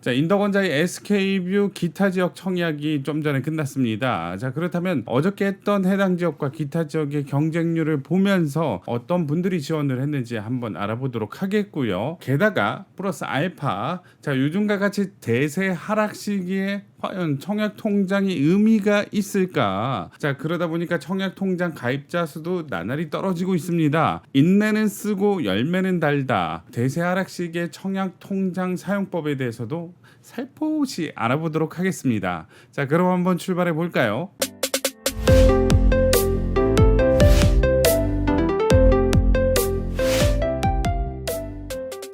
자, 인덕원자의 SK뷰 기타 지역 청약이 좀 전에 끝났습니다. 자, 그렇다면 어저께 했던 해당 지역과 기타 지역의 경쟁률을 보면서 어떤 분들이 지원을 했는지 한번 알아보도록 하겠고요. 게다가 플러스 알파, 자, 요즘과 같이 대세 하락 시기에 과연 청약통장이 의미가 있을까? 자, 그러다 보니까 청약통장 가입자 수도 나날이 떨어지고 있습니다. 인내는 쓰고 열매는 달다. 대세 하락 시기의 청약통장 사용법에 대해서도 살포시 알아보도록 하겠습니다. 자, 그럼 한번 출발해 볼까요?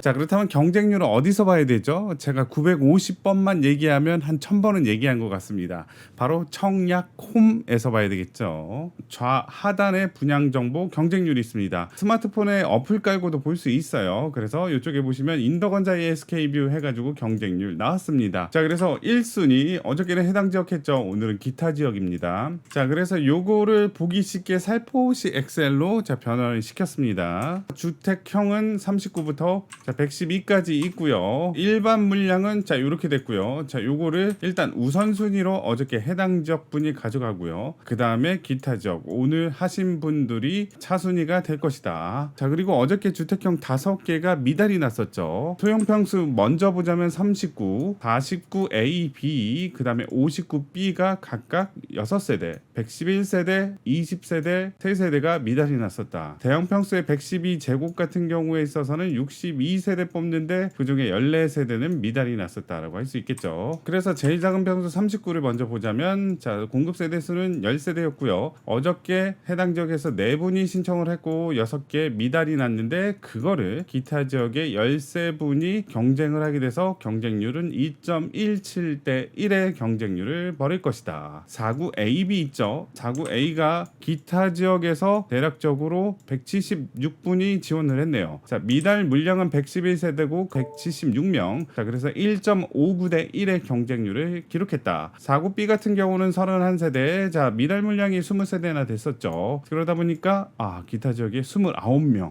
자, 그렇다면 경쟁률은 어디서 봐야 되죠? 제가 950번만 얘기하면 한 1000번은 얘기한 것 같습니다. 바로 청약홈에서 봐야 되겠죠. 좌하단에 분양정보 경쟁률이 있습니다. 스마트폰에 어플 깔고도 볼 수 있어요. 그래서 이쪽에 보시면 인덕원자의 SK뷰 해가지고 경쟁률 나왔습니다. 자, 그래서 1순위 어저께는 해당 지역 했죠. 오늘은 기타 지역입니다. 자, 그래서 요거를 보기 쉽게 살포시 엑셀로 자, 변화를 시켰습니다. 주택형은 39부터 112까지 있고요. 일반 물량은 자, 이렇게 됐고요. 자, 요거를 일단 우선순위로 어저께 해당 지역 분이 가져가고요. 그 다음에 기타 지역 오늘 하신 분들이 차순위가 될 것이다. 자, 그리고 어저께 주택형 5개가 미달이 났었죠. 소형평수 먼저 보자면 39, 49A, B, 그 다음에 59B가 각각 6세대, 111세대, 20세대, 3세대가 미달이 났었다. 대형평수의 112제곱 같은 경우에 있어서는 62세대 뽑는데 그중에 14세대는 미달이 났었다라고 할 수 있겠죠. 그래서 제일 작은 평수 39를 먼저 보자면 자, 공급 세대 수는 10세대였고요. 어저께 해당 지역에서 4분이 신청을 했고 6개 미달이 났는데 그거를 기타 지역의 13분이 경쟁을 하게 돼서 경쟁률은 2.17대 1의 경쟁률을 벌일 것이다. 49AB 있죠. 49A가 기타 지역에서 대략적으로 176분이 지원을 했네요. 자, 미달 물량은 111세대고 176명. 자, 그래서 1.59대 1의 경쟁률을 기록했다. 49B 같은 경우는 31세대. 자, 미달 물량이 20세대나 됐었죠. 그러다 보니까 기타 지역에 29명.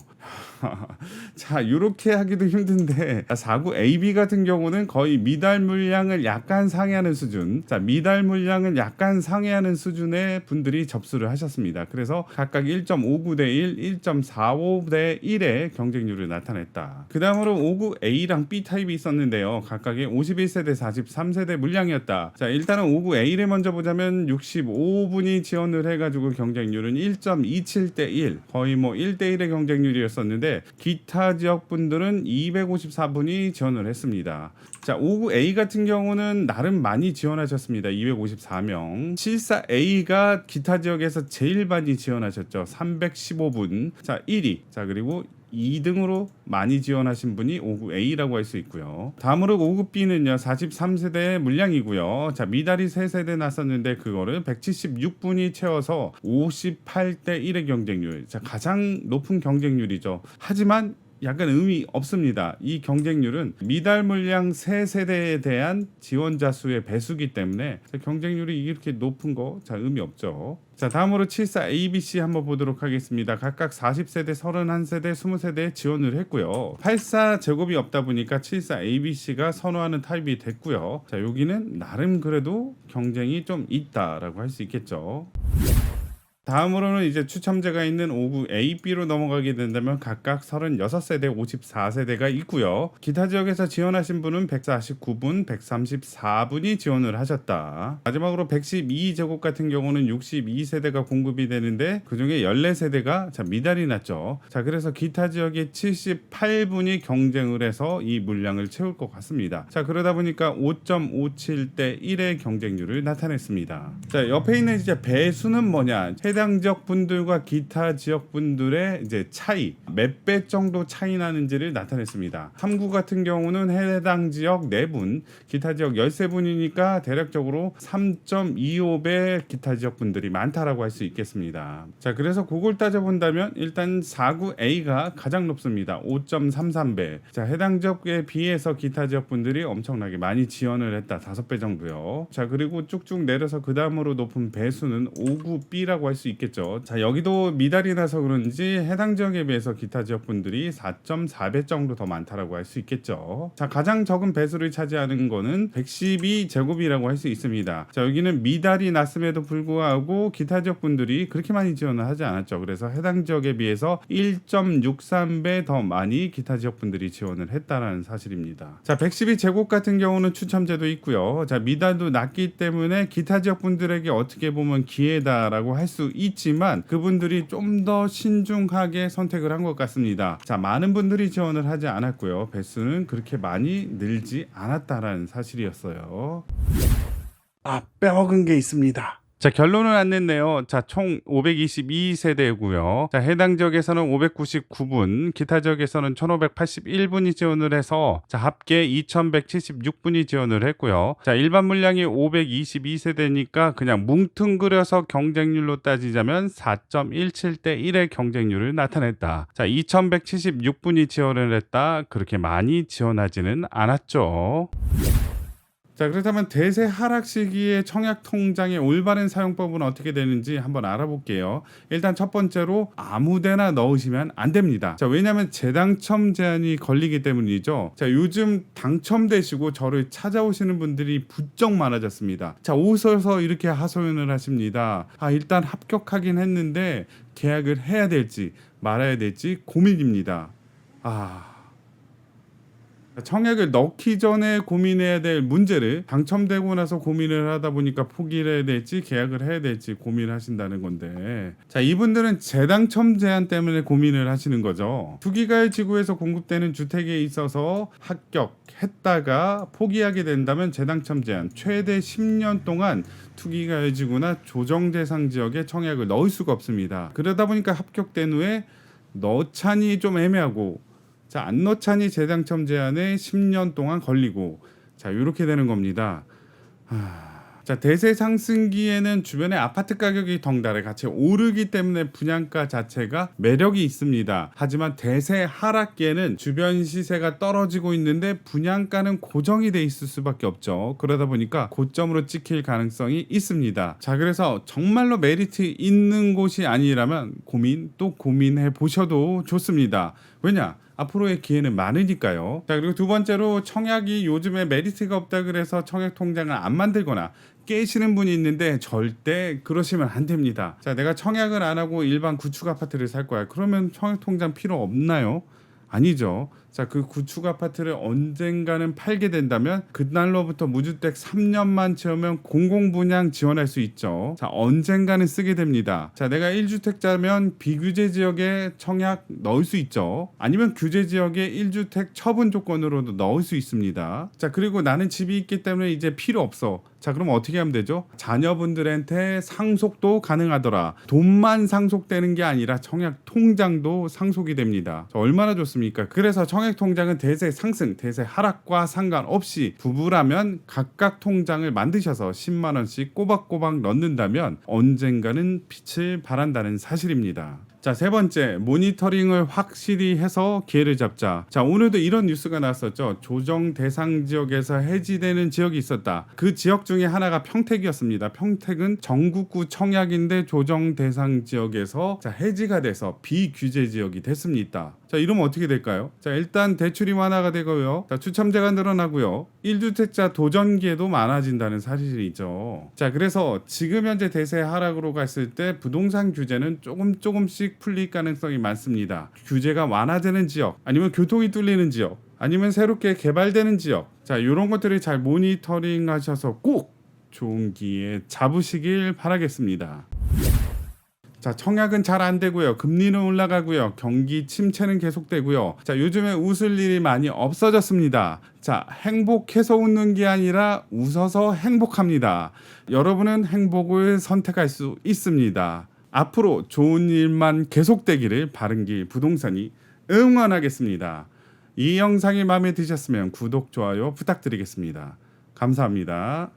자, 이렇게 하기도 힘든데 49AB 같은 경우는 거의 미달 물량을 약간 상회하는 수준. 자, 미달 물량을 약간 상회하는 수준의 분들이 접수를 하셨습니다. 그래서 각각 1.59대 1, 1.45대 1의 경쟁률을 나타냈다. 그 다음으로 59A랑 B타입이 있었는데요. 각각의 51세대, 43세대 물량이었다. 자, 일단은 59A를 먼저 보자면 65분이 지원을 해가지고 경쟁률은 1.27대 1, 거의 뭐 1대 1의 경쟁률이었었는데 기타 지역 분들은 254분이 지원을 했습니다. 자, 59A 같은 경우는 나름 많이 지원하셨습니다. 254명. 74A가 기타 지역에서 제일 많이 지원하셨죠. 315분. 자, 1위. 자, 그리고 2등으로 많이 지원하신 분이 59A라고 할 수 있고요. 다음으로 59B는요 43세대 물량이고요. 자, 미달이 3세대 났었는데 그거를 176분이 채워서 58대 1의 경쟁률. 자, 가장 높은 경쟁률이죠. 하지만 약간 의미 없습니다. 이 경쟁률은 미달 물량 3세대에 대한 지원자 수의 배수기 때문에 경쟁률이 이렇게 높은 거 자, 의미 없죠. 자, 다음으로 74ABC 한번 보도록 하겠습니다. 각각 40세대, 31세대, 20세대 지원을 했고요. 84 제곱이 없다 보니까 74ABC가 선호하는 타입이 됐고요. 자, 여기는 나름 그래도 경쟁이 좀 있다라고 할 수 있겠죠. 다음으로는 이제 추첨제가 있는 59A, B로 넘어가게 된다면 각각 36세대, 54세대가 있고요. 기타 지역에서 지원하신 분은 149분, 134분이 지원을 하셨다. 마지막으로 112제곱 같은 경우는 62세대가 공급이 되는데 그중에 14세대가 자, 미달이 났죠. 자, 그래서 기타 지역에 78분이 경쟁을 해서 이 물량을 채울 것 같습니다. 자, 그러다 보니까 5.57대 1의 경쟁률을 나타냈습니다. 자, 옆에 있는 이제 배수는 뭐냐? 해당 지역 분들과 기타 지역 분들의 이제 차이 몇 배 정도 차이 나는지를 나타냈습니다. 3구 같은 경우는 해당 지역 4분, 기타 지역 13분이니까 대략적으로 3.25배 기타 지역 분들이 많다라고 할 수 있겠습니다. 자, 그래서 그걸 따져본다면 일단 49A가 가장 높습니다. 5.33배. 자, 해당 지역에 비해서 기타 지역 분들이 엄청나게 많이 지원을 했다. 5배 정도요. 자, 그리고 쭉쭉 내려서 그 다음으로 높은 배수는 59B라고 할 수 수 있겠죠. 자, 여기도 미달이 나서 그런지 해당 지역에 비해서 기타 지역 분들이 4.4배 정도 더 많다라고 할 수 있겠죠. 자, 가장 적은 배수를 차지하는 거는 112제곱이라고 할 수 있습니다. 자, 여기는 미달이 났음에도 불구하고 기타 지역 분들이 그렇게 많이 지원을 하지 않았죠. 그래서 해당 지역에 비해서 1.63배 더 많이 기타 지역 분들이 지원을 했다라는 사실입니다. 자, 112제곱 같은 경우는 추첨제도 있고요. 자, 미달도 낮기 때문에 기타 지역 분들에게 어떻게 보면 기회다라고 할 수 있지만 그분들이 좀 더 신중하게 선택을 한 것 같습니다. 자, 많은 분들이 지원을 하지 않았고요. 배수는 그렇게 많이 늘지 않았다라는 사실이었어요. 빼먹은 게 있습니다. 자, 결론은 안 냈네요. 자, 총 522세대고요. 자, 해당 지역에서는 599분, 기타 지역에서는 1581분이 지원을 해서 자, 합계 2176분이 지원을 했고요. 자, 일반 물량이 522세대니까 그냥 뭉뚱그려서 경쟁률로 따지자면 4.17대 1의 경쟁률을 나타냈다. 자, 2176분이 지원을 했다. 그렇게 많이 지원하지는 않았죠. 자, 그렇다면 대세 하락 시기에 청약 통장의 올바른 사용법은 어떻게 되는지 한번 알아볼게요. 일단 첫 번째로 아무데나 넣으시면 안 됩니다. 자, 왜냐하면 재당첨 제한이 걸리기 때문이죠. 자, 요즘 당첨되시고 저를 찾아오시는 분들이 부쩍 많아졌습니다. 자, 오셔서 이렇게 하소연을 하십니다. 일단 합격하긴 했는데 계약을 해야 될지 말아야 될지 고민입니다. 청약을 넣기 전에 고민해야 될 문제를 당첨되고 나서 고민을 하다 보니까 포기를 해야 될지 계약을 해야 될지 고민을 하신다는 건데, 자, 이분들은 재당첨 제한 때문에 고민을 하시는 거죠. 투기가의 지구에서 공급되는 주택에 있어서 합격했다가 포기하게 된다면 재당첨 제한 최대 10년 동안 투기가의 지구나 조정 대상 지역에 청약을 넣을 수가 없습니다. 그러다 보니까 합격된 후에 넣자니 좀 애매하고, 자, 안 넣자니 재당첨 제한에 10년 동안 걸리고, 자, 이렇게 되는 겁니다. 자, 대세 상승기에는 주변에 아파트 가격이 덩달아 같이 오르기 때문에 분양가 자체가 매력이 있습니다. 하지만 대세 하락기에는 주변 시세가 떨어지고 있는데 분양가는 고정이 돼 있을 수밖에 없죠. 그러다 보니까 고점으로 찍힐 가능성이 있습니다. 자, 그래서 정말로 메리트 있는 곳이 아니라면 또 고민해 보셔도 좋습니다. 왜냐? 앞으로의 기회는 많으니까요. 자, 그리고 두 번째로 청약이 요즘에 메리트가 없다 그래서 청약 통장을 안 만들거나 깨시는 분이 있는데 절대 그러시면 안 됩니다. 자, 내가 청약을 안 하고 일반 구축 아파트를 살 거야. 그러면 청약 통장 필요 없나요? 아니죠. 자, 그 구축 아파트를 언젠가는 팔게 된다면 그날로부터 무주택 3년만 채우면 공공분양 지원할 수 있죠. 자, 언젠가는 쓰게 됩니다. 자, 내가 1주택자면 비규제 지역에 청약 넣을 수 있죠. 아니면 규제 지역에 1주택 처분 조건으로도 넣을 수 있습니다. 자, 그리고 나는 집이 있기 때문에 이제 필요 없어. 자, 그럼 어떻게 하면 되죠? 자녀분들한테 상속도 가능하더라. 돈만 상속되는 게 아니라 청약 통장도 상속이 됩니다. 자, 얼마나 좋습니까? 그래서 청약 통장은 대세 상승, 대세 하락과 상관없이 부부라면 각각 통장을 만드셔서 10만 원씩 꼬박꼬박 넣는다면 언젠가는 빛을 발한다는 사실입니다. 자, 세 번째, 모니터링을 확실히 해서 기회를 잡자. 자, 오늘도 이런 뉴스가 나왔었죠. 조정 대상 지역에서 해지되는 지역이 있었다. 그 지역 중에 하나가 평택이었습니다. 평택은 전국구 청약인데 조정 대상 지역에서 해지가 돼서 비규제 지역이 됐습니다. 자, 이러면 어떻게 될까요? 자, 일단 대출이 완화가 되고요. 자, 추첨제가 늘어나고요. 1주택자 도전 기회도 많아진다는 사실이죠. 자, 그래서 지금 현재 대세 하락으로 갔을 때 부동산 규제는 조금씩 풀릴 가능성이 많습니다. 규제가 완화되는 지역, 아니면 교통이 뚫리는 지역, 아니면 새롭게 개발되는 지역, 자, 이런 것들을 잘 모니터링 하셔서 꼭 좋은 기회 잡으시길 바라겠습니다. 자, 청약은 잘 안 되고요. 금리는 올라가고요. 경기 침체는 계속되고요. 자, 요즘에 웃을 일이 많이 없어졌습니다. 자, 행복해서 웃는 게 아니라 웃어서 행복합니다. 여러분은 행복을 선택할 수 있습니다. 앞으로 좋은 일만 계속되기를 바른길 부동산이 응원하겠습니다. 이 영상이 마음에 드셨으면 구독, 좋아요 부탁드리겠습니다. 감사합니다.